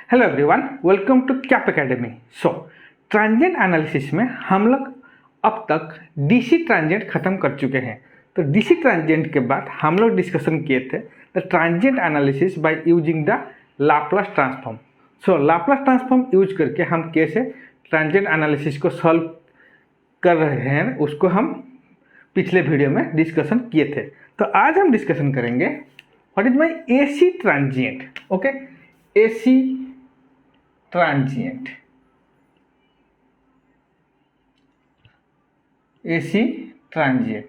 Hello everyone, welcome to cap academy. Transient analysis में हम लोग अब तक डीसी ट्रांजिएंट खत्म कर चुके हैं। तो डीसी ट्रांजिएंट के बाद हम लोग डिस्कशन किए थे the transient analysis by using the Laplace transform. Laplace transform use करके हम कैसे ट्रांजिएंट एनालिसिस को सॉल्व कर रहे हैं उसको हम पिछले वीडियो में डिस्कशन किए थे। तो आज हम डिस्कशन करेंगे what is my AC transient. Okay, AC transient, AC transient.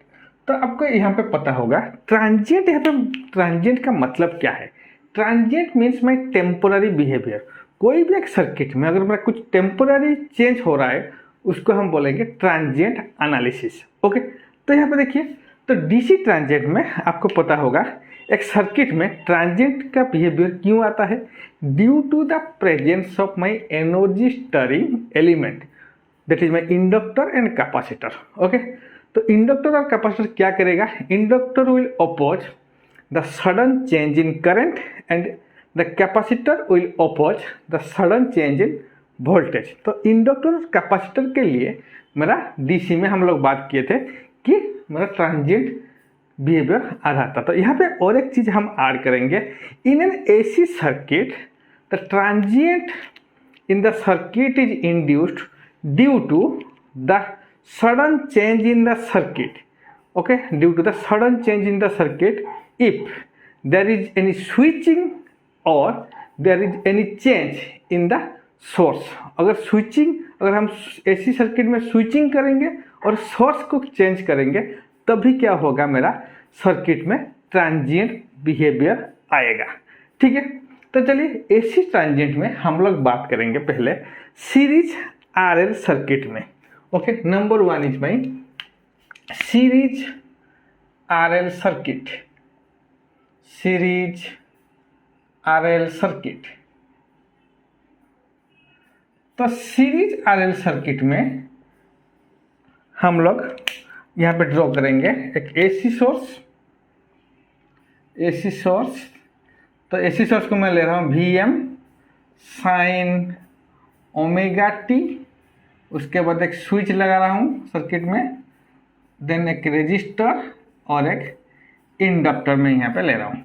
तो आपको यहाँ पे पता होगा ट्रांजिएंट, यहाँ पे ट्रांजिएंट का मतलब क्या है। Transient means my temporary behaviour. कोई भी एक सर्किट में अगर मेरा कुछ टेम्पोररी चेंज हो रहा है उसको हम बोलेंगे ट्रांजिएंट एनालिसिस। ओके, तो यहाँ पे देखिए, तो डीसी ट्रांजिएंट में आपको पता होगा एक सर्किट में ट्रांजिएंट का बिहेवियर क्यों आता है, due to the presence of my energy storing element, that is my inductor and capacitor. Okay, तो इंडक्टर और कैपेसिटर क्या करेगा, inductor will oppose the sudden change in current and the capacitor will oppose the sudden change in voltage. तो inductor और capacitor के लिए मेरा DC में हम लोग बात किए थे कि मेरा ट्रांजिएंट बिहेवियर आ रहा था। तो यहाँ पे और एक चीज हम ऐड करेंगे, in an AC circuit the transient in the circuit is induced due to the sudden change in the circuit. Okay, due to the sudden change in the circuit if there is any switching और there is any change in the source. अगर हम AC circuit में switching करेंगे और source को change करेंगे तभी क्या होगा, मेरा सर्किट में ट्रांजिएंट बिहेवियर आएगा। ठीक है, तो चलिए एसी ट्रांजिएंट में हम लोग बात करेंगे पहले सीरीज आरएल सर्किट में। Okay, number one is my series RL circuit, series RL circuit. तो सीरीज आरएल सर्किट में हम लोग यहाँ पे ड्रॉ करेंगे एक एसी सोर्स, एसी सोर्स। तो एसी सोर्स को मैं ले रहा हूँ वीएम साइन ओमेगा टी। उसके बाद एक स्विच लगा रहा हूँ सर्किट में, देन एक रेजिस्टर और एक इंडक्टर में यहाँ पे ले रहा हूँ।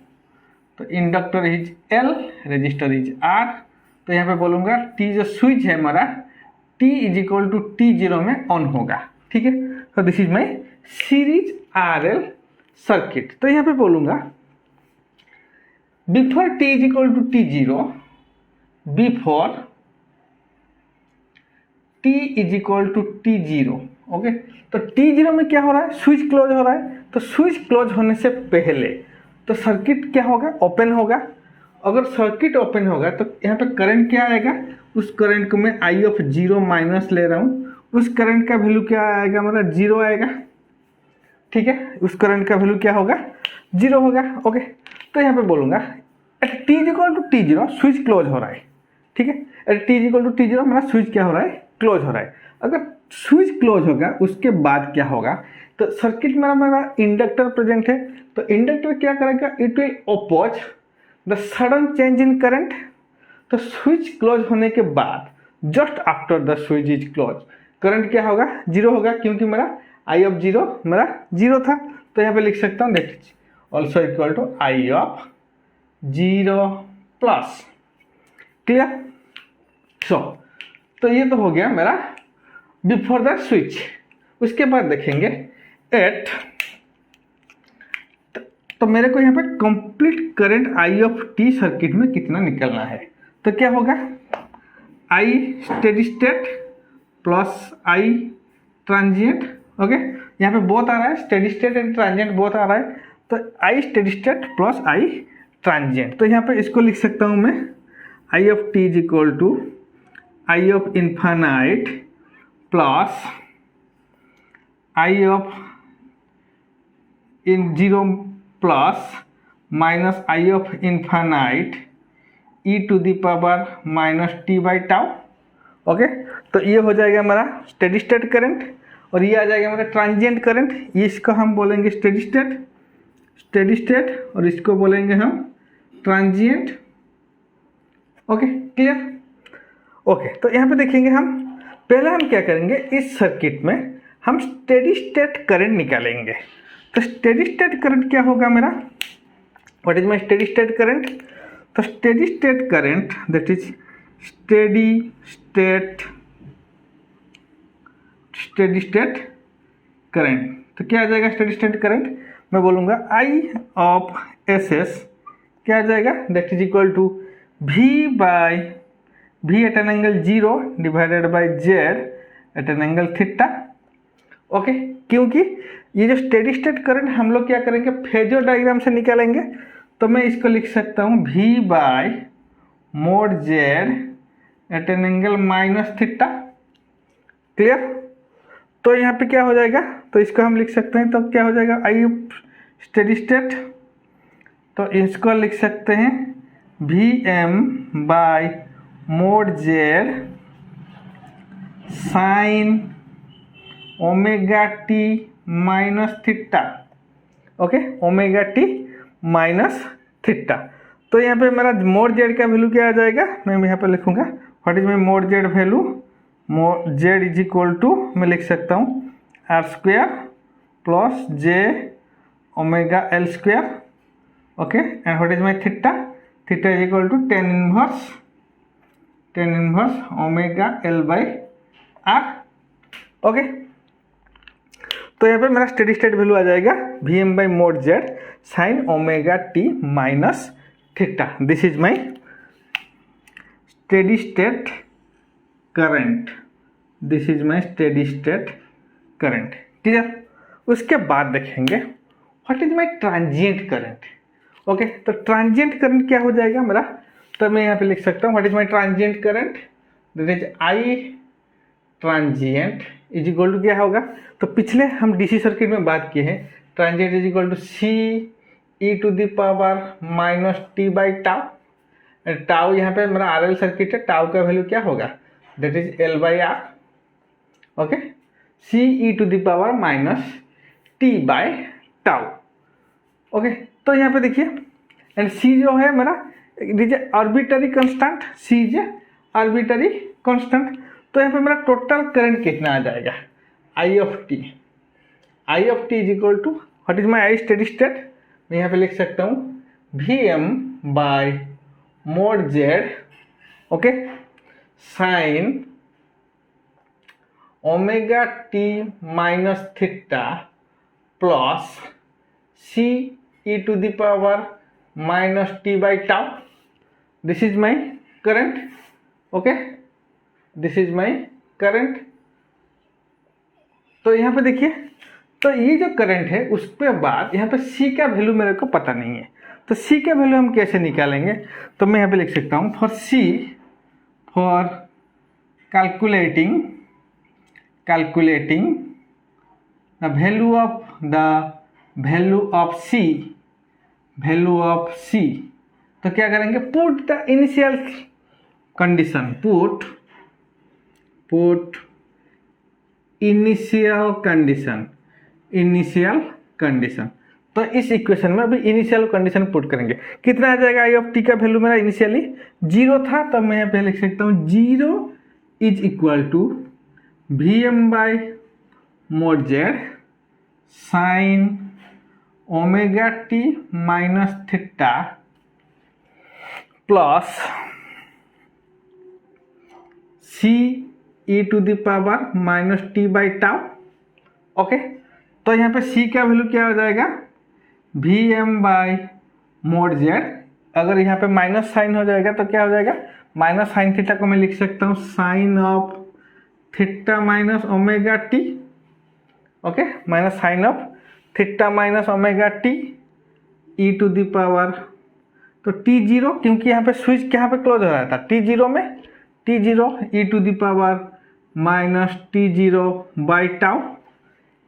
तो inductor is L, resistor is R. तो यहाँ पे बोलूँगा टी जो स्विच है हमारा T is equal to T zero में ऑन होगा। ठीक है, तो this is my series RL circuit. तो यहाँ पे बोलूँगा before T is equal to T zero, before T is equal to T zero. Okay, तो टी जीरो में क्या हो रहा है, स्विच क्लोज हो रहा है। तो स्विच क्लोज होने से पहले तो सर्किट क्या होगा, ओपन होगा। अगर सर्किट ओपन होगा तो यहाँ पे करंट क्या आएगा, उस करंट को मैं आई ऑफ जीरो माइनस ले रहा हूँ। उस करंट का वैल्यू क्या आएगा, मतलब जीरो आएगा। ठीक है, उस करंट का वैल्यू क्या होगा, जीरो होगा। ओके, तो यहाँ पे बोलूँगा at T is equal to T zero switch close हो रहा है। ठीक है, at T is equal to T zero मेरा स्विच क्या हो रहा है, क्लोज हो रहा है। अगर स्विच क्लोज होगा उसके बाद क्या होगा, तो सर्किट में मेरा इंडक्टर प्रेजेंट है। तो इंडक्टर क्या करेगा, it will oppose the sudden change in current. तो स्विच क्लोज होने के बाद just after the switch is close current क्या होगा, जीरो होगा, क्योंकि मेरा आई ऑफ जीरो मेरा जीरो था। तो यहाँ पे लिख सकता हूँ that is also equal to I of zero plus. Clear. तो ये तो हो गया मेरा बिफोर द स्विच। उसके बाद देखेंगे एट, तो मेरे को यहाँ पे complete current I of T circuit में कितना निकलना है। तो क्या होगा, I steady state plus I transient. Okay, यहाँ पे बोथ आ रहा है, steady state and transient both आ रहा है। तो I steady state plus I transient. तो यहाँ पे इसको लिख सकता हूँ मैं I of T is equal to I of infinite plus I of in zero plus minus I of infinite e to the power minus T by tau. Okay, तो ये हो जाएगा हमारा स्टेडी स्टेट करंट और ये आ जाएगा हमारा ट्रांजिएंट करंट। ये इसको हम बोलेंगे स्टेडी स्टेट, स्टेडी स्टेट, और इसको बोलेंगे हम ट्रांजिएंट। Okay clear. ओके तो यहाँ पे देखेंगे हम पहले हम क्या करेंगे, इस सर्किट में हम स्टेडी स्टेट करंट निकालेंगे। तो स्टेडी स्टेट करंट क्या होगा मेरा, what is my steady state current. तो steady state current that is steady state current. तो क्या आ जाएगा स्टेडी स्टेट करंट, मैं बोलूँगा आई ऑफ एस एस क्या आ जाएगा, that is equal to V by V at an angle 0 divided by Z at an angle theta. Okay, क्योंकि ये जो स्टेडी स्टेट करंट हम लोग क्या करेंगे, फेजर डायग्राम से निकालेंगे। तो मैं इसको लिख सकता हूँ V by mod Z at an angle minus theta. Clear. तो यहाँ पे क्या हो जाएगा, तो इसको हम लिख सकते हैं, तो क्या हो जाएगा आई स्टेडी स्टेट, तो इसको लिख सकते हैं V m by mod Z sine omega T minus theta. Okay, omega T minus theta. तो यहाँ पे मेरा मोड जेड का वैल्यू क्या आ जाएगा, मैं यहाँ पे लिखूंगा what is my mod Z value, mod Z is equal to मैं लिख सकता हूँ R square plus j omega L square. Okay, and what is my theta, theta is equal to tan inverse omega L by R. Okay, तो यहाँ पे मेरा steady state value आ जाएगा V m by mod Z sine omega T minus theta. This is my steady state current, this is my steady state current. Clear. उसके बाद देखेंगे what is my transient current. Okay, तो transient current क्या हो जाएगा मेरा, तो मैं यहाँ पे लिख सकता हूँ what is my transient current, that is I transient is equal to क्या होगा, तो पिछले हम डीसी सर्किट में बात किए हैं, transient is equal to C e to the power minus T by tau. Tau यहाँ पे मेरा आरएल सर्किट है, टाउ का वैल्यू क्या होगा, that is L by R. Okay, C e to the power minus t by tau. Okay, तो यहाँ पे देखिए एंड सी जो है मेरा is arbitrary constant, C is arbitrary constant. तो यहाँ पे मेरा टोटल करंट कितना आ जाएगा, आई of T is equal to what is my I steady state, मैं यहाँ पे लिख सकता हूँ V m by mod Z okay sine omega T minus theta plus C e to the power minus T by tau. This is my current. Okay, this is my current. तो यहाँ पे देखिए, तो ये जो करंट है उसके बाद यहाँ पे C का वैल्यू मेरे को पता नहीं है, तो C का वैल्यू हम कैसे निकालेंगे, तो मैं यहाँ पे लिख सकता हूँ for C for calculating the value of C, तो क्या करेंगे, put the initial condition, put initial condition. तो इस इक्वेशन में अभी इनिशियल कंडीशन पुट करेंगे, कितना आ जाएगा, आई ऑफ टी का वैल्यू मेरा इनिशियली 0 था, तो मैं यहाँ पे लिख सकता हूँ 0 is equal to V m by mod Z sine omega T minus theta plus C e to the power minus T by tau. Okay, तो यहाँ पे C का वैल्यू क्या हो जाएगा, V m by mod Z, अगर यहाँ पे माइनस साइन हो जाएगा तो क्या हो जाएगा, माइनस साइन थीटा को मैं लिख सकता हूँ sine of theta minus omega t. Okay, minus sine of theta minus omega t e to the power, तो T0 क्योंकि यहाँ पे स्विच यहाँ पे क्लोज हो रहा था, T0 में T0 e to the power minus T0 by tau,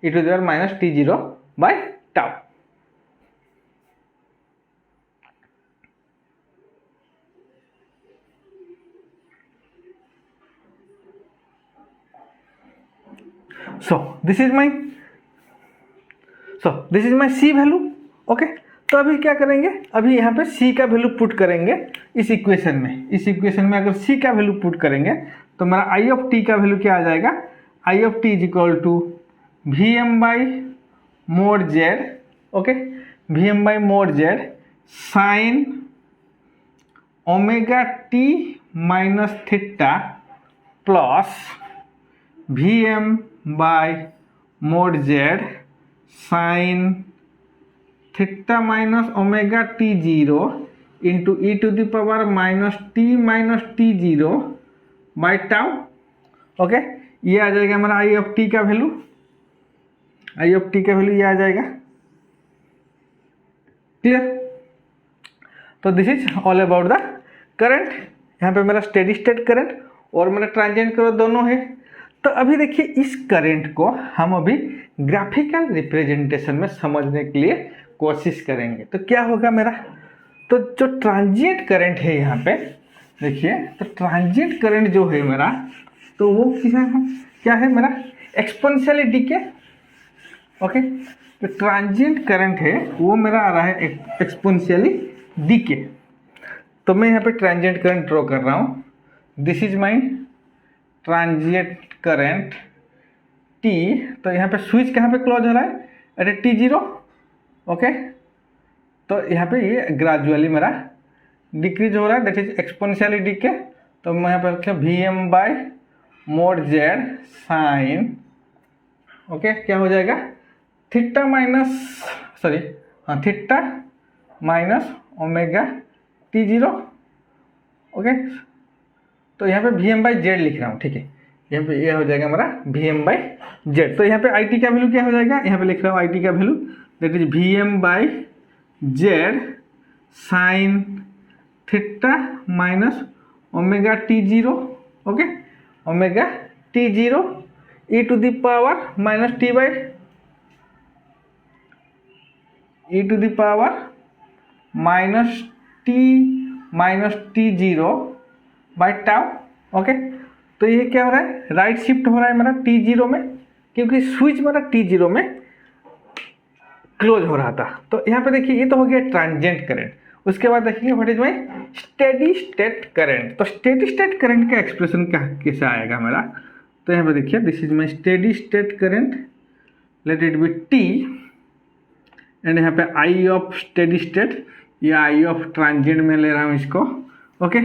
e to the power minus T0 by tau. So this is my C value. Okay, तो अभी क्या करेंगे, अभी यहाँ पे C का वैल्यू पुट करेंगे इस इक्वेशन में। इस इक्वेशन में अगर C का वैल्यू पुट करेंगे तो हमारा I ऑफ t का वैल्यू क्या आ जाएगा, I of t is equal to Vm by mod Z, okay, Vm by mod Z sine omega t minus theta plus Vm by mod Z sine theta minus omega t zero into e to the power minus t zero by tau, okay. ये आ जाएगा हमारा I of t का value, I of t का value ये आ जाएगा, clear. तो this is all about the current. यहाँ पे मेरा स्टेडी स्टेट करंट और मेरा ट्रांजिएंट करंट दोनों है। तो अभी देखिए इस करंट को हम अभी ग्राफिकल रिप्रेजेंटेशन में समझने के लिए कोशिश करेंगे। तो क्या होगा मेरा, तो जो ट्रांजिएंट करंट है यहाँ पे देखिए, तो ट्रांजिएंट करंट जो है मेरा, तो वो क्या है मेरा एक्सपोनेंशियली डीके, ओके। तो ट्रांजिएंट करंट है वो मेरा आ रहा है एक्सपोनेंशियली डीके। तो मैं यहाँ पे ट्रांजिएंट करंट ड्रॉ कर रहा हूँ। This is my transient current T. तो यहाँ पे स्विच कहाँ पे क्लोज हो रहा है, अरे टी जीरो, ओके। तो यहाँ पे ये ग्रेजुअली मेरा डिक्रीज हो रहा है, दैट इज एक्सपोनेंशियली डीके। तो मैं यहाँ पे रखा Vm by mod Z sine, okay, क्या हो जाएगा थीटा माइनस सॉरी हाँ theta minus omega t zero, okay. तो यहाँ पे Vm बाई जेड लिख रहा हूँ, ठीक है। यहाँ पे ये हो जाएगा हमारा Vm बाई जेड। तो यहाँ पे आई टी का वैल्यू क्या हो जाएगा, यहाँ पे लिख रहा हूँ आई टी का value, that is Vm by Z sine theta minus omega t zero, okay, omega t zero e to the power minus T by e to the power minus t zero by tau, okay. तो ये क्या हो रहा है, right shift हो रहा है मेरा टी जीरो में, क्योंकि स्विच मेरा टी जीरो में क्लोज हो रहा था। तो यहाँ पे देखिए ये तो हो गया ट्रांजिएंट करंट। उसके बाद देखेंगे what is my steady state current. तो स्टेडी स्टेट करंट का एक्सप्रेशन क्या कैसे आएगा मेरा, तो यहाँ पे देखिए this is my steady state current, late it B T, and यहाँ पे आई ऑफ स्टेडी स्टेट या आई ऑफ ट्रांजिएंट में ले रहा हूँ इसको, ओके।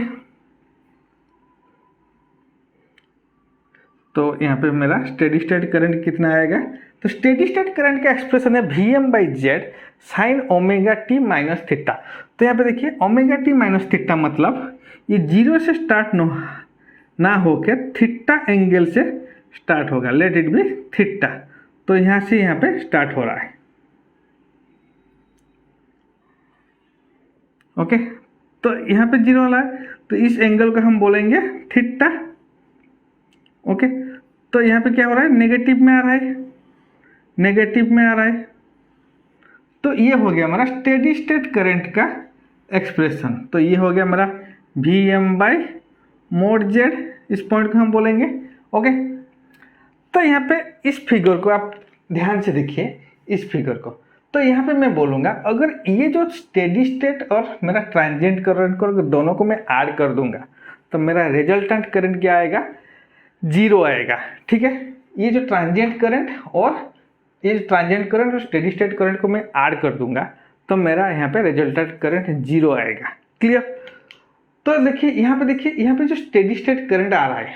तो यहाँ पे मेरा स्टेडी स्टेट करंट कितना आएगा, तो स्टेडी स्टेट करंट का एक्सप्रेशन है Vm by Z sine omega T minus theta. तो यहाँ पे देखिए ओमेगा टी माइनस थीटा मतलब ये जीरो से स्टार्ट ना होके थीटा एंगल से स्टार्ट होगा, लेट इट बी थीटा। तो यहाँ से यहाँ पे स्टार्ट हो रहा है, ओके। तो यहाँ पे जीरो वाला है, तो इस एंगल को हम बोलेंगे थीटा, ओके। तो यहाँ पे क्या हो रहा है, नेगेटिव में आ रहा है, नेगेटिव में आ रहा है। तो ये हो गया हमारा स्टेडी स्टेट करंट का एक्सप्रेशन। तो ये हो गया हमारा Vm बाई मोड जेड, इस पॉइंट को हम बोलेंगे, ओके। तो यहाँ पे इस फिगर को आप ध्यान से देखिए, इस फिगर को। तो यहाँ पे मैं बोलूँगा अगर ये जो स्टेडी स्टेट और मेरा ट्रांजिएंट करंट को अगर दोनों को मैं ऐड कर दूंगा तो मेरा रिजल्टेंट करंट क्या आएगा, जीरो आएगा, ठीक है। ये जो ट्रांजिएंट करंट और स्टेडी स्टेट करंट को मैं ऐड कर दूंगा तो मेरा यहाँ पे रिजल्टेंट करंट जीरो आएगा, क्लियर। तो देखिए यहाँ पे जो स्टेडी स्टेट करंट आ रहा है,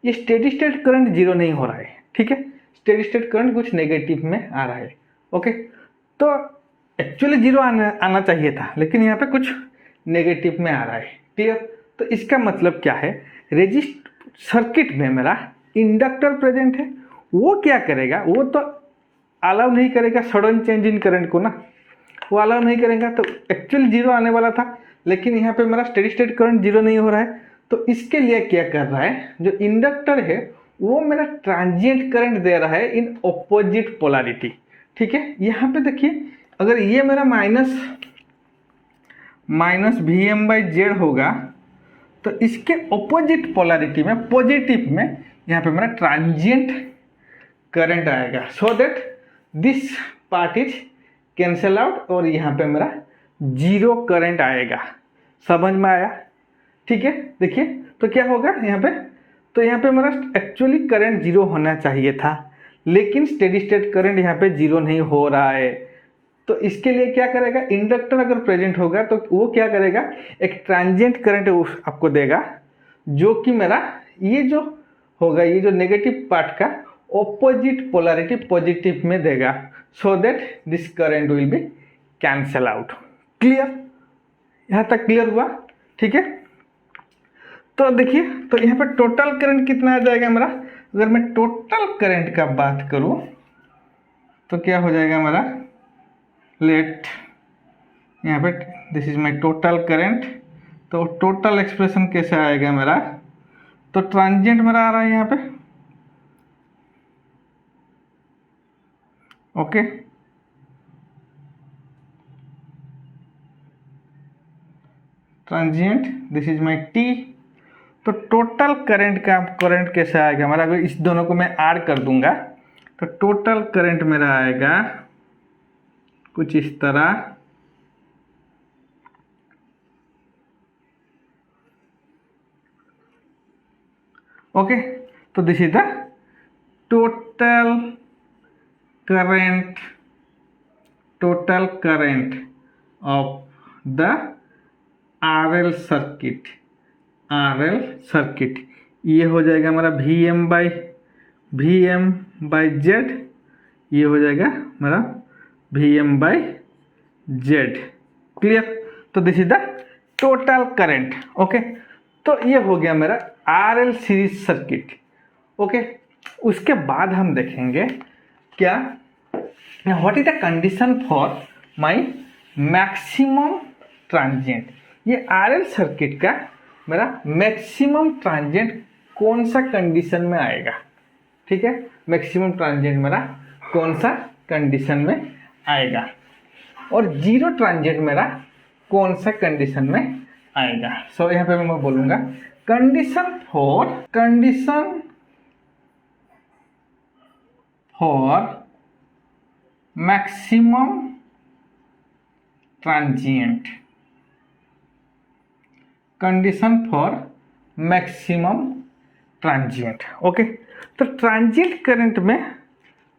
ये स्टेडी स्टेट करंट जीरो नहीं हो रहा है, ठीक है। स्टेडी स्टेट करंट कुछ नेगेटिव में आ रहा है, ओके। तो एक्चुअली जीरो आना चाहिए था, लेकिन यहाँ पे कुछ नेगेटिव में आ रहा है, क्लियर। तो इसका मतलब क्या है, सर्किट में मेरा इंडक्टर प्रेजेंट है, वो क्या करेगा, वो तो अलाउ नहीं करेगा सडन चेंज इन करंट को ना, वो अलाउ नहीं करेगा। तो एक्चुअली जीरो आने वाला था, लेकिन यहाँ पे मेरा स्टेडी स्टेट करंट जीरो नहीं हो रहा है। तो इसके लिए क्या कर रहा है, जो इंडक्टर है वो मेरा ट्रांजिएंट करंट दे रहा है इन ऑपोजिट पोलैरिटी, ठीक है। यहाँ पे देखिए अगर ये मेरा माइनस Vm बाई जेड होगा तो इसके ऑपोजिट पोलैरिटी में पॉजिटिव में यहाँ पे मेरा ट्रांजिएंट करंट आएगा, so that this part is cancel out और यहाँ पे मेरा जीरो करंट आएगा। समझ में आया? ठीक है, देखिए तो क्या होगा यहाँ पे, तो यहाँ पे मेरा एक्चुअली करंट जीरो होना चाहिए था, लेकिन स्टेडी स्टेट करंट यहाँ पे जीरो नहीं हो रहा है। तो इसके लिए क्या करेगा, इंडक्टर अगर प्रेजेंट होगा तो वो क्या करेगा, एक ट्रांजिएंट करंट आपको देगा, जो कि मेरा ये जो होगा, ये जो नेगेटिव पार्ट का ऑपोजिट पोलैरिटी पॉजिटिव में देगा, so that this current will be cancel out. Clear? यहाँ तक क्लियर हुआ? ठीक है, तो देखिए तो यहाँ पे टोटल करंट कितना आ जाएगा मेरा, अगर मैं टोटल करंट का बात करूँ तो क्या हो जाएगा मेरा, लेट यहाँ पे this is my total current, तो टोटल एक्सप्रेशन कैसे आएगा मेरा, तो ट्रांजिएंट मेरा आ रहा है यहाँ पे, okay, transient this is my T, तो टोटल करंट का करंट कैसे आएगा हमारा, अगर इस दोनों को मैं ऐड कर दूंगा तो टोटल करंट मेरा आएगा कुछ इस तरह, ओके, तो this is the total current of the RL circuit, ये हो जाएगा हमारा VM बाई जेड, ये हो जाएगा मेरा VM बाई जेड। क्लियर? तो this is the total current. Okay, तो ये हो गया मेरा RL सीरीज सर्किट। ओके, उसके बाद हम देखेंगे क्या, what is the condition for my maximum transient. ये RL सर्किट का मेरा मैक्सिमम ट्रांजिएंट कौन सा कंडीशन में आएगा। ठीक है, मैक्सिमम ट्रांजिएंट मेरा कौन सा कंडीशन में आएगा, और जीरो ट्रांजिएंट मेरा कौन सा कंडीशन में आएगा। सो यहाँ पे मैं बोलूँगा condition for maximum transient, condition for maximum transient. Okay, तो ट्रांजिएंट करंट में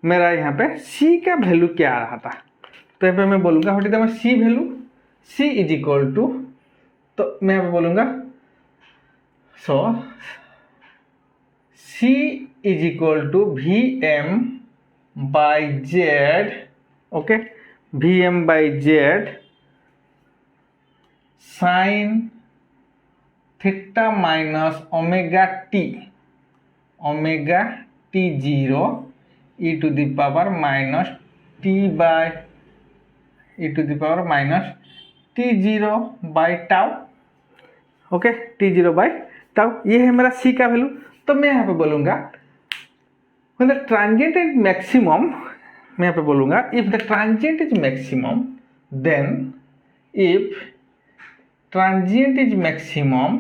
मेरा यहाँ पे C का वैल्यू क्या आ रहा था, तो यहाँ पे मैं बोलूँगा what is the C value, C is equal to, तो मैं यहाँ पे बोलूँगा so C is equal to VM by Z, okay, VM by Z sine theta minus omega t zero e to the power minus t by e to the power minus t zero by tau. Okay, t zero by tau, ये है मेरा C का value. तो मैं यहाँ पे बोलूँगा मतलब ट्रांजिएंट इज मैक्सिमम, मैं यहाँ पे बोलूँगा if the transient is maximum then if transient is maximum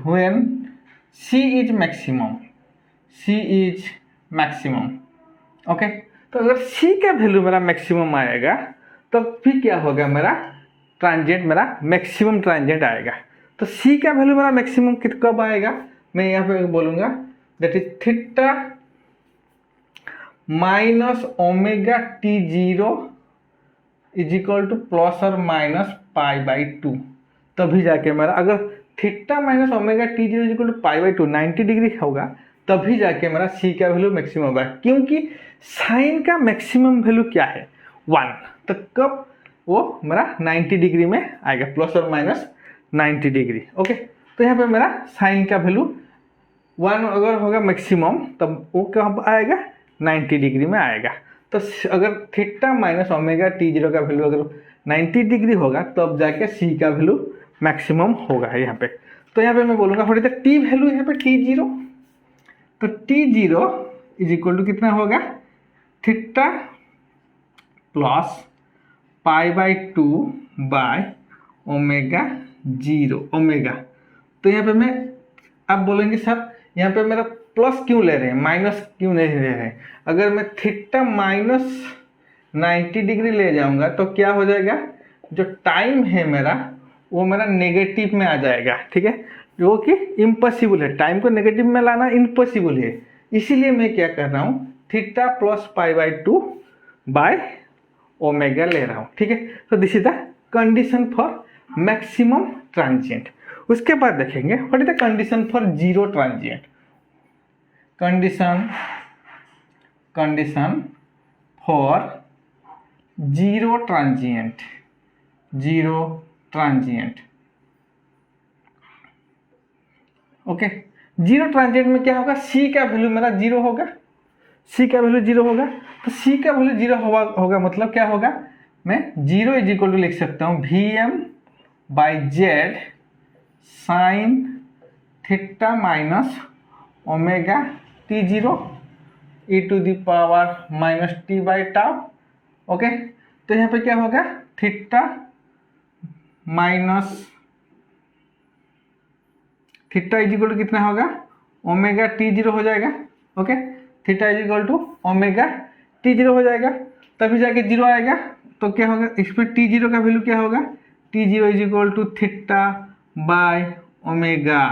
when C is maximum। Okay, तो अगर C का वैल्यू मेरा मैक्सिमम आएगा तो फिर क्या होगा, मेरा ट्रांजिएंट मेरा मैक्सिमम ट्रांजिएंट आएगा। तो C का वैल्यू मेरा मैक्सिमम कब आएगा, मैं यहाँ पे बोलूँगा that is theta minus omega t zero is equal to plus और माइनस पाई बाई टू, तभी जाके मेरा अगर theta minus omega t zero is equal to pi by two 90 degree होगा, तभी जाके मेरा C का वैल्यू मैक्सिमम होगा, क्योंकि साइन का मैक्सिमम वैल्यू क्या है 1, तो कब वो मेरा 90 डिग्री में आएगा, प्लस और माइनस 90 डिग्री। ओके, तो यहाँ पे मेरा साइन का वैल्यू 1 अगर होगा मैक्सिमम, तब वो कब आएगा 90 डिग्री में आएगा। तो अगर theta minus omega t zero का वैल्यू अगर 90 डिग्री होगा तब जाके C का वैल्यू मैक्सिमम होगा यहाँ पे। तो यहाँ पे मैं बोलूँगा थोड़ी देर टी वैल्यू यहाँ पे टी जीरो, तो T zero is equal to कितना होगा, theta plus pi by two by omega zero omega. तो यहाँ पे मैं अब बोलेंगे सर यहाँ पे मेरा प्लस क्यों ले रहे हैं, माइनस क्यों नहीं ले रहे हैं? अगर मैं थीटा माइनस 90 डिग्री ले जाऊंगा तो क्या हो जाएगा, जो टाइम है मेरा वो मेरा नेगेटिव में आ जाएगा, ठीक है, जो कि इम्पॉसिबल है, टाइम को नेगेटिव में लाना इम्पॉसिबल है। इसीलिए मैं क्या कर रहा हूँ, थीटा प्लस π/2 बाय ओमेगा ले रहा हूँ, ठीक है। तो this is the condition for maximum transient. उसके बाद देखेंगे what is the condition for zero transient. Condition for zero transient, okay. Zero transient में क्या होगा, सी का वैल्यू मेरा जीरो होगा, सी का वैल्यू जीरो होगा। तो सी का वैल्यू जीरो होगा मतलब क्या होगा, मैं जीरो इज इक्वल टू लिख सकता हूँ Vm/Z sign theta minus omega T0 e⁻t/τ, okay. तो यहाँ पे क्या होगा, थीटा इज इक्वल टू कितना होगा, ओमेगा T0 हो जाएगा, okay. Theta is equal to omega T0 हो जाएगा, तभी जाके जीरो आएगा। तो क्या होगा, इसमें T0 का वैल्यू क्या होगा, T0 is equal to theta by omega.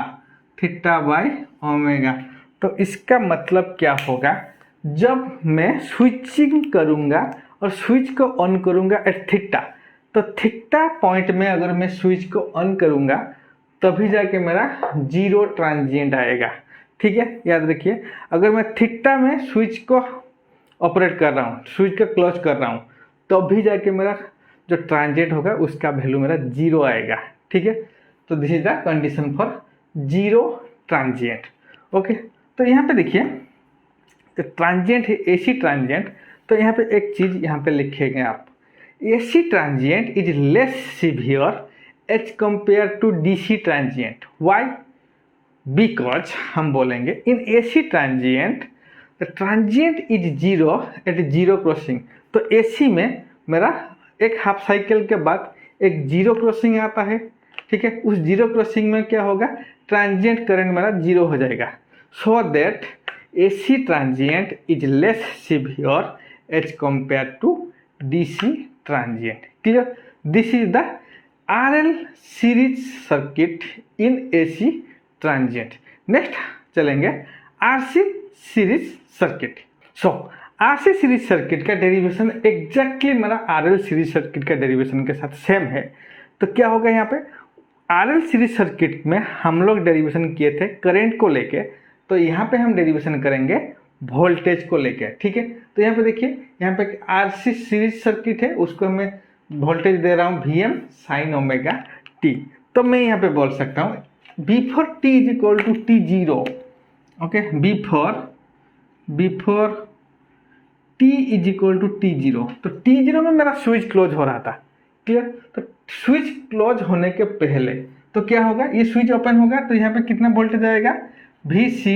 तो इसका मतलब क्या होगा, जब मैं स्विचिंग करूंगा और स्विच को ऑन करूंगा एट थीटा, तो थीटा पॉइंट में अगर मैं स्विच को ऑन करूंगा तभी जाके मेरा जीरो ट्रांजिएंट आएगा, ठीक है। याद रखिए, अगर मैं थीटा में स्विच को ऑपरेट कर रहा हूँ, स्विच को क्लोज कर रहा हूँ, तभी जाके मेरा जो ट्रांजिएंट होगा उसका वैल्यू मेरा जीरो आएगा, ठीक है। तो this is the condition for zero transient, okay. तो यहाँ पे देखिए, तो ट्रांजिएंट है एसी ट्रांजिएंट, तो यहाँ पे एक चीज यहाँ पे लिखेंगे आप, AC transient is less severe as compare to DC transient. Why? Because हम बोलेंगे in AC transient the transient is zero at zero crossing. तो एसी में मेरा एक हाफ साइकिल के बाद एक जीरो क्रॉसिंग आता है, ठीक है। उस जीरो क्रॉसिंग में क्या होगा, ट्रांजिएंट करंट मेरा जीरो हो जाएगा। So that AC transient is less severe as compared to DC transient. Clear? This is the RL series circuit in AC transient. Next चलेंगे RC series circuit. So RC series circuit का derivation exactly मेरा RL series circuit का derivation के साथ same है। तो क्या होगा यहाँ पे, RL series circuit में हम लोग डेरिवेशन किए थे करंट को लेके, तो यहाँ पे हम डेरिवेशन करेंगे वोल्टेज को लेके, ठीक है। तो यहाँ पे देखिए, यहाँ पे RC सीरीज सर्किट है, उसको मैं वोल्टेज दे रहा हूँ Vm साइन ओमेगा t। तो मैं यहाँ पे बोल सकता हूँ before t is equal to T0, okay, before t is equal to T0। तो T0 में मेरा स्विच क्लोज हो रहा था, क्लियर। तो स्विच क्लोज होने के पहले तो क्या होगा, ये स्विच ओपन होगा तो यहाँ पे कितना वोल्टेज आएगा, Vc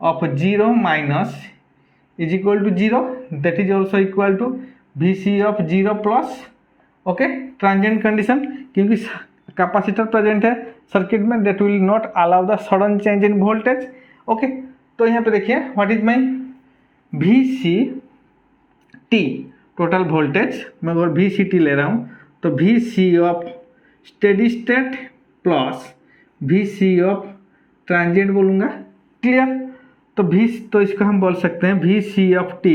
of 0 minus is equal to 0, that is also equal to Vc of 0 plus, okay. Transient condition, क्योंकि कैपेसिटर प्रेजेंट है सर्किट में, that will not allow the sudden change in voltage, okay. तो यहाँ पे देखिए what is my Vct total voltage, मैं अगर Vct ले रहा हूँ तो Vc of steady state plus Vc of transient बोलूँगा, क्लियर। तो इसको हम बोल सकते हैं Vc of t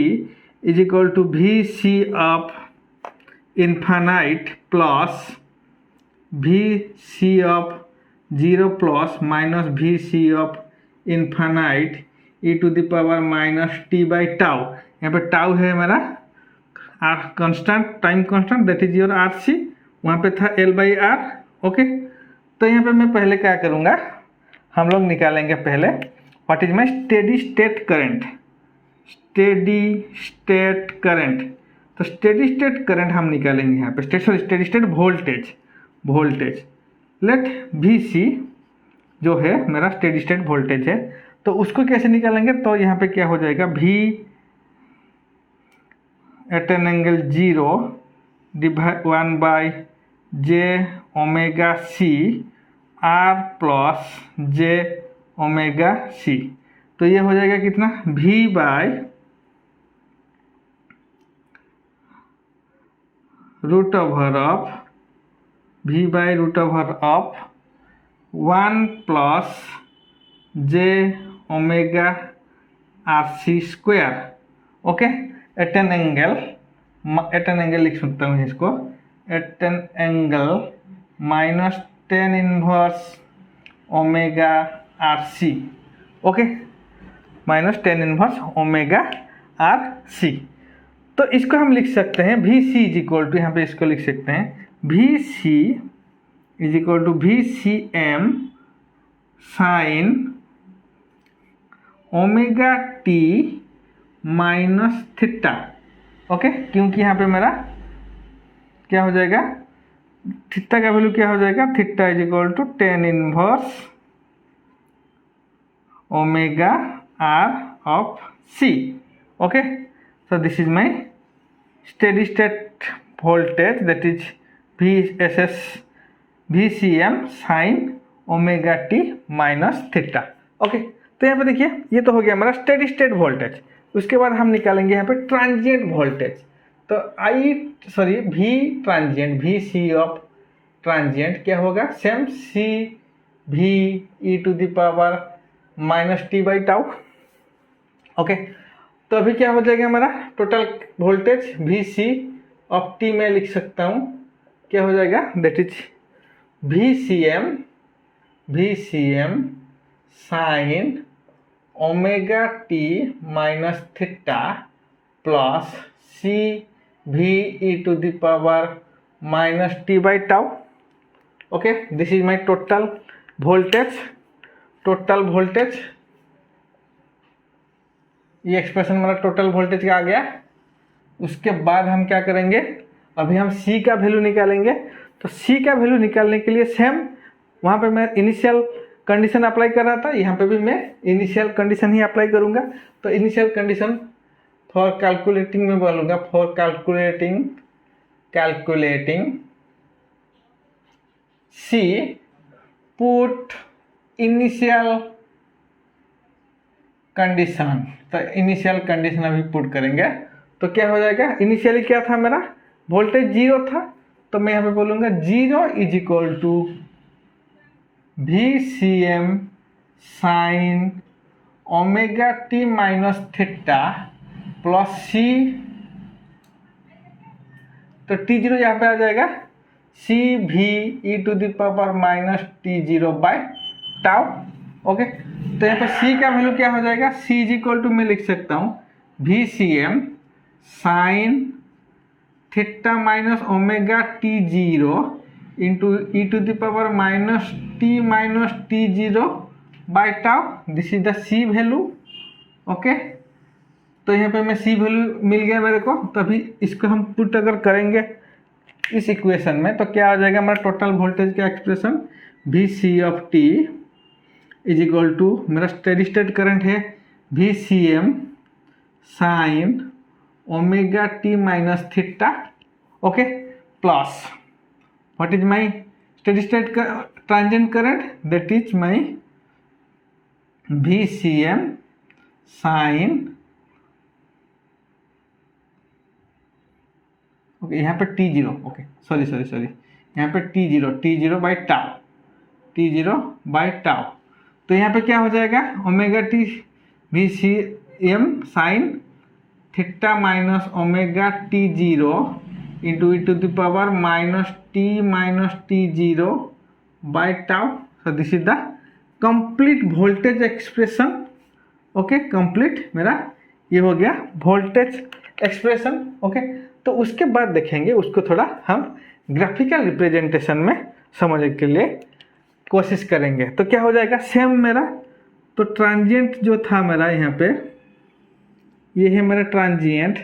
is equal to Vc of infinite plus Vc of 0 plus minus Vc of infinite e⁻t/τ। यहाँ पे टाउ है मेरा constant, time constant, that is your RC, वहाँ पे था L/R, ओके। तो यहाँ पे मैं पहले क्या करूँगा, हम लोग निकालेंगे पहले what is my steady state current, तो स्टेडी स्टेट करंट हम निकालेंगे यहाँ पे, steady state voltage let Vc जो है मेरा स्टेडी स्टेट वोल्टेज है, तो उसको कैसे निकालेंगे, तो यहाँ पे क्या हो जाएगा, V at an angle 0 divide 1/j omega C R plus J omega C। तो ये हो जाएगा कितना, v by root over of v by root over of 1 plus j omega R C square. Okay, at an angle लिख सकता हूँ इसको, at an angle minus tan inverse omega R C. Okay, minus tan inverse omega R C. तो इसको हम लिख सकते हैं V C is equal to, यहाँ पे इसको लिख सकते हैं V C is equal to V C M sine omega T minus theta. Okay, क्योंकि यहाँ पे मेरा क्या हो जाएगा, थीटा का वैल्यू क्या हो जाएगा, theta is equal to tan inverse omega R of C. Okay, so this is my steady state voltage, that is VSS VCM sin omega T minus theta. Okay, तो यहाँ पे देखिए ये तो हो गया हमारा स्टेडी स्टेट वोल्टेज। उसके बाद हम निकालेंगे यहाँ पे ट्रांजिएंट वोल्टेज। तो V transient, V C of transient क्या होगा, सेम सी भी e to the power minus T by tau. Okay, तो अभी क्या हो जाएगा हमारा total voltage V C of T में लिख सकता हूँ, क्या हो जाएगा, that is V C M sine omega T minus theta plus C भी e to the power minus T by tau. Okay, this is my total voltage. ये expression हमारा टोटल वोल्टेज का आ गया। उसके बाद हम क्या करेंगे, अभी हम C का वैल्यू निकालेंगे। तो C का वैल्यू निकालने के लिए सेम वहाँ पे मैं इनिशियल कंडीशन अप्लाई कर रहा था, यहाँ पे भी मैं इनिशियल कंडीशन ही अप्लाई करूँगा। तो इनिशियल कंडीशन फॉर कैलकुलेटिंग में बोलूँगा, for calculating C put initial condition. तो इनिशियल कंडीशन अभी पुट करेंगे तो क्या हो जाएगा, इनिशियली क्या था मेरा वोल्टेज 0 था, तो मैं यहाँ पे बोलूँगा 0 is equal to V C M sine omega T minus theta plus C, तो T0 यहाँ पे आ जाएगा सी भी e to the power minus T0 by tau. Okay, तो यहाँ पे C का वैल्यू क्या हो जाएगा, C इज इक्वल टू मैं लिख सकता हूँ V C M sine theta minus omega T0 into e to the power minus T0 by tau. This is the C value. Okay, तो यहाँ पे मैं C वैल्यू मिल गया मेरे को। तो अभी इसको हम पुट अगर करेंगे इस इक्वेशन में तो क्या आ जाएगा हमारा टोटल वोल्टेज का expression, V C of T is equal to, मेरा स्टेडी स्टेट करंट है V C M sine omega T minus theta. Okay, plus what is my steady state transient current, that is my V C M sine, okay यहाँ पे T0, okay sorry यहाँ पे T0 by tau. तो यहाँ पे क्या हो जाएगा, omega t V C M sine theta minus omega T0 into e to the power minus T0 by tau. So this is the complete voltage expression. Okay, complete मेरा ये हो गया वोल्टेज एक्सप्रेशन। ओके, तो उसके बाद देखेंगे उसको थोड़ा हम ग्राफिकल रिप्रेजेंटेशन में समझने के लिए कोशिश करेंगे। तो क्या हो जाएगा सेम मेरा, तो ट्रांजिएंट जो था मेरा यहाँ पे, ये है मेरा ट्रांजिएंट।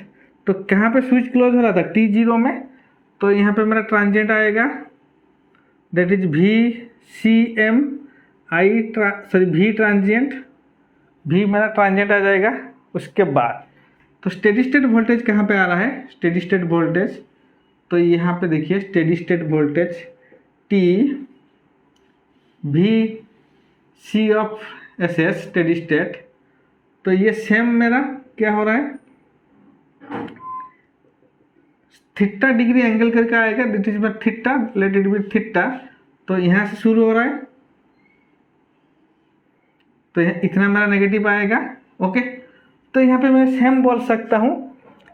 तो कहाँ पे स्विच क्लोज हो रहा था, T0 में। तो यहाँ पे मेरा ट्रांजिएंट आएगा, that is V C m V transient, भी मेरा ट्रांजिएंट आ जाएगा। उसके बाद तो स्टेडी स्टेट वोल्टेज कहाँ पे आ रहा है, स्टेडी स्टेट वोल्टेज, तो यहाँ पे देखिए स्टेडी स्टेट वोल्टेज T भी C of S S steady state तो ये सेम मेरा क्या हो रहा है, थीटा डिग्री एंगल करके आएगा, that is by theta, let it be theta. तो यहाँ से शुरू हो रहा है, तो इतना मेरा नेगेटिव आएगा। ओके, तो यहाँ पे मैं सेम बोल सकता हूँ,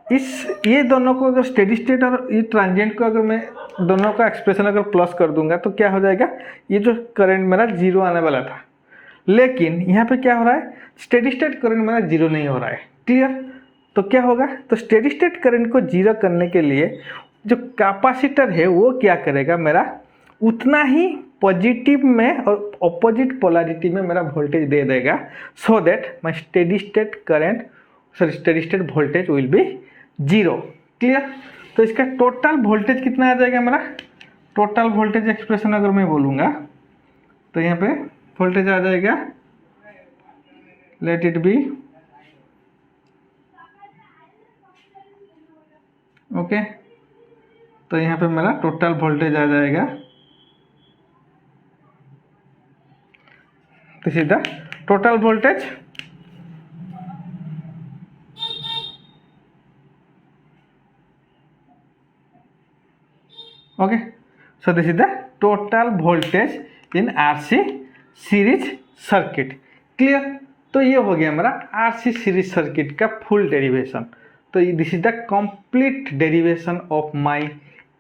ये दोनों को अगर स्टेडी स्टेट और ये ट्रांजिएंट को अगर मैं दोनों का एक्सप्रेशन अगर प्लस कर दूंगा तो क्या हो जाएगा, ये जो करंट मेरा जीरो आने वाला था, लेकिन यहाँ पे क्या हो रहा है, स्टेडी स्टेट करंट मेरा जीरो नहीं हो रहा है। क्लियर? तो क्या होगा, तो स्टेडी स्टेट करंट को जीरो करने के लिए जो कैपेसिटर है वो क्या करेगा, मेरा उतना ही पॉजिटिव में और ऑपोजिट पोलैरिटी में मेरा वोल्टेज दे देगा, so that my steady state current steady state voltage will be zero. Clear? तो इसका टोटल वोल्टेज कितना आ जाएगा मेरा, टोटल वोल्टेज एक्सप्रेशन अगर मैं बोलूँगा तो यहाँ पे वोल्टेज आ जाएगा, लेट इट बी ओके। तो यहाँ पे मेरा टोटल वोल्टेज आ जाएगा, this is the total voltage. Okay, so this is the total voltage in RC series circuit. Clear? तो ये हो गया हमारा RC सीरीज सर्किट का फुल डेरिवेशन। तो this is the complete derivation of my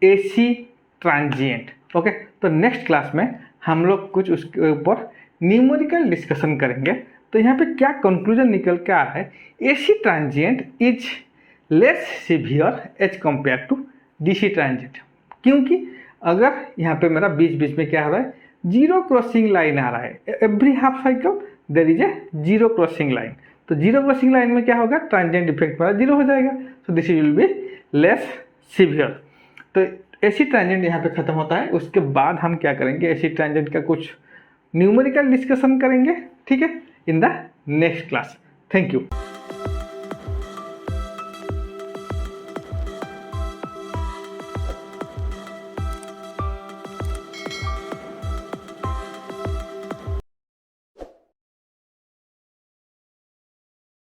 AC transient. Okay, तो next class में हम लोग कुछ उसके ऊपर न्यूमेरिकल डिस्कशन करेंगे। तो यहाँ पे क्या कंक्लूजन निकल के आ रहा है, AC transient is less severe as compare to DC transient. क्योंकि अगर यहाँ पे मेरा बीच बीच में क्या हो रहा है, जीरो क्रॉसिंग लाइन आ रहा है, every half cycle there is a zero crossing line. तो जीरो क्रॉसिंग लाइन में क्या होगा, ट्रांजिएंट इफेक्ट मेरा जीरो हो जाएगा, so this will be less severe. तो एसी ट्रांजिएंट यहाँ पे खत्म होता है। उसके बाद हम क्या करेंगे, एसी ट्रांजिएंट का कुछ न्यूमेरिकल डिस्कशन करेंगे, ठीक है, in the next class. Thank you.